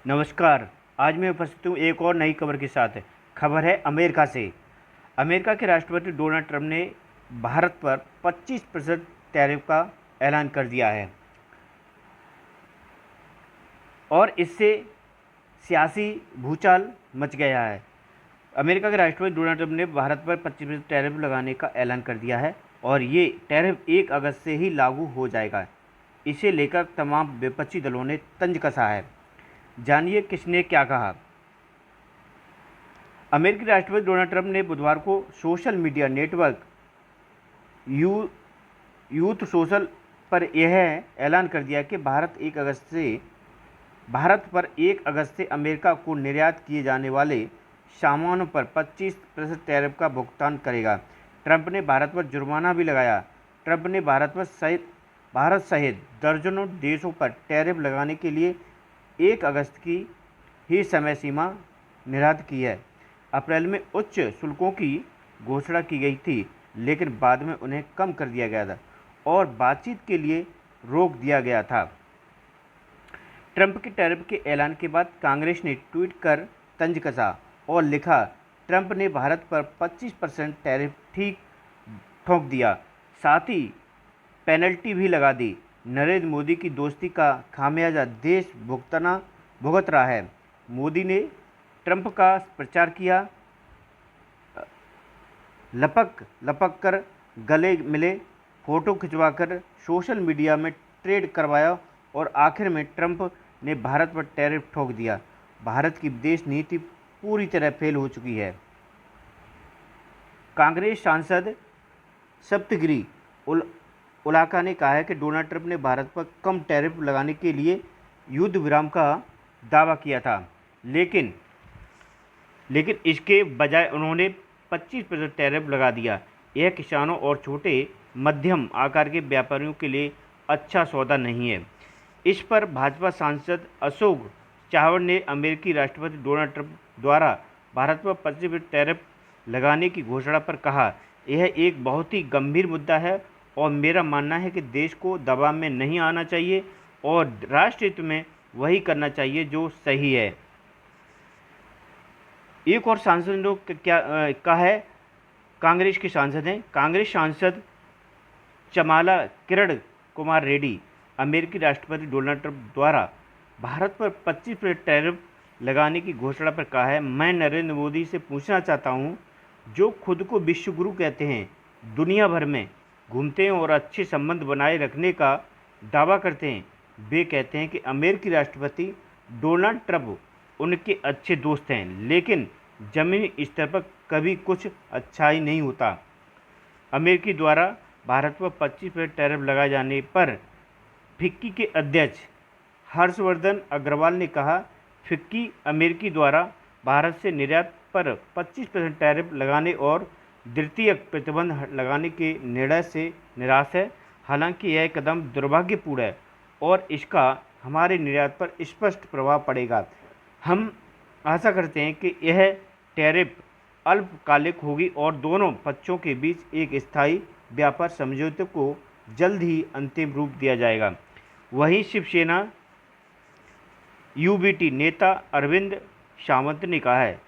नमस्कार। आज मैं उपस्थित हूँ एक और नई खबर के साथ। खबर है अमेरिका से। अमेरिका के राष्ट्रपति डोनाल्ड ट्रंप ने भारत पर 25% टैरिफ का ऐलान कर दिया है और इससे सियासी भूचाल मच गया है। अमेरिका के राष्ट्रपति डोनाल्ड ट्रंप ने भारत पर 25% टैरिफ लगाने का ऐलान कर दिया है और ये टैरिफ 1 अगस्त से ही लागू हो जाएगा। इसे लेकर तमाम विपक्षी दलों ने तंज कसा है। जानिए किसने क्या कहा। अमेरिकी राष्ट्रपति डोनाल्ड ट्रंप ने बुधवार को social media network youth social पर यह ऐलान कर दिया कि भारत पर 1 अगस्त से अमेरिका को निर्यात किए जाने वाले सामानों पर 25% टैरिफ का भुगतान करेगा। ट्रंप ने भारत पर जुर्माना भी लगाया। ट्रंप ने भारत सहित दर्जनों देशों पर टैरिफ लगाने के लिए 1 अगस्त की ही समय सीमा निर्धारित की है। अप्रैल में उच्च शुल्कों की घोषणा की गई थी, लेकिन बाद में उन्हें कम कर दिया गया था और बातचीत के लिए रोक दिया गया था। ट्रंप के टैरिफ के ऐलान के बाद कांग्रेस ने ट्वीट कर तंज कसा और लिखा, ट्रंप ने भारत पर 25% टैरिफ ठोक दिया, साथ ही पेनल्टी भी लगा दी। नरेंद्र मोदी की दोस्ती का खामियाजा देश भुगत रहा है। मोदी ने ट्रंप का प्रचार किया, लपक कर गले मिले, फोटो खिंचवाकर सोशल मीडिया में ट्रेड करवाया और आखिर में ट्रंप ने भारत पर टैरिफ ठोक दिया। भारत की विदेश नीति पूरी तरह फेल हो चुकी है। कांग्रेस सांसद सप्तगिरी उलाका ने कहा है कि डोनाल्ड ट्रंप ने भारत पर कम टैरिफ लगाने के लिए युद्ध विराम का दावा किया था, लेकिन इसके बजाय उन्होंने 25% टैरिफ लगा दिया। यह किसानों और छोटे मध्यम आकार के व्यापारियों के लिए अच्छा सौदा नहीं है। इस पर भाजपा सांसद अशोक चावड़ ने अमेरिकी राष्ट्रपति डोनाल्ड ट्रंप द्वारा भारत पर 25% टैरिफ लगाने की घोषणा पर कहा, यह एक बहुत ही गंभीर मुद्दा है और मेरा मानना है कि देश को दबाव में नहीं आना चाहिए और राष्ट्र हित में वही करना चाहिए जो सही है। एक और सांसद लोग क्या कहा है, कांग्रेस के सांसद हैं। कांग्रेस सांसद चमाला किरण कुमार रेड्डी अमेरिकी राष्ट्रपति डोनाल्ड ट्रंप द्वारा भारत पर 25% टैरिफ लगाने की घोषणा पर कहा है, मैं नरेंद्र मोदी से पूछना चाहता हूं, जो खुद को विश्व गुरु कहते हैं, दुनिया भर में घूमते हैं और अच्छे संबंध बनाए रखने का दावा करते हैं, वे कहते हैं कि अमेरिकी राष्ट्रपति डोनाल्ड ट्रंप उनके अच्छे दोस्त हैं, लेकिन ज़मीनी स्तर पर कभी कुछ अच्छा ही नहीं होता। अमेरिकी द्वारा भारत पर 25% टैरिफ लगाए जाने पर फिक्की के अध्यक्ष हर्षवर्धन अग्रवाल ने कहा, फिक्की अमेरिकी द्वारा भारत से निर्यात पर 25% टैरिफ लगाने और द्वितीयक प्रतिबंध लगाने के निर्णय से निराश है। हालांकि यह कदम दुर्भाग्यपूर्ण है और इसका हमारे निर्यात पर स्पष्ट प्रभाव पड़ेगा। हम आशा करते हैं कि यह टैरिफ अल्पकालिक होगी और दोनों पक्षों के बीच एक स्थायी व्यापार समझौते को जल्द ही अंतिम रूप दिया जाएगा। वहीं शिवसेना यूबीटी नेता अरविंद सावंत ने कहा है,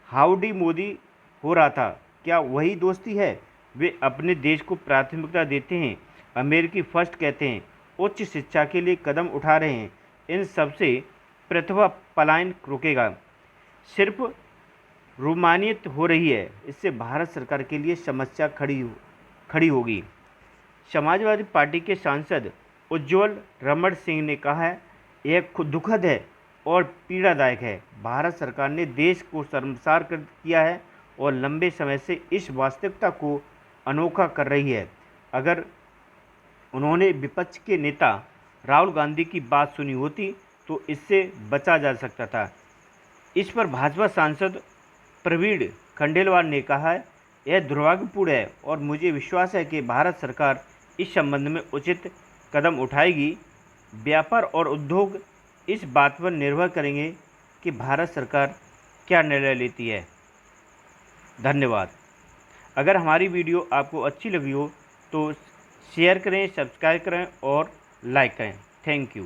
हाउडी मोदी हो रहा था, क्या वही दोस्ती है? वे अपने देश को प्राथमिकता देते हैं, अमेरिकी फर्स्ट कहते हैं, उच्च शिक्षा के लिए कदम उठा रहे हैं। इन सबसे प्रतिभा पलायन रुकेगा। सिर्फ रोमानियत हो रही है, इससे भारत सरकार के लिए समस्या खड़ी होगी। समाजवादी पार्टी के सांसद उज्ज्वल रमण सिंह ने कहा है, यह दुखद है और पीड़ादायक है। भारत सरकार ने देश को शर्मसार किया है और लंबे समय से इस वास्तविकता को अनोखा कर रही है। अगर उन्होंने विपक्ष के नेता राहुल गांधी की बात सुनी होती तो इससे बचा जा सकता था। इस पर भाजपा सांसद प्रवीण खंडेलवाल ने कहा है, यह दुर्भाग्यपूर्ण है और मुझे विश्वास है कि भारत सरकार इस संबंध में उचित कदम उठाएगी। व्यापार और उद्योग इस बात पर निर्भर करेंगे कि भारत सरकार क्या निर्णय लेती है। धन्यवाद। अगर हमारी वीडियो आपको अच्छी लगी हो तो शेयर करें, सब्सक्राइब करें और लाइक करें। Thank you.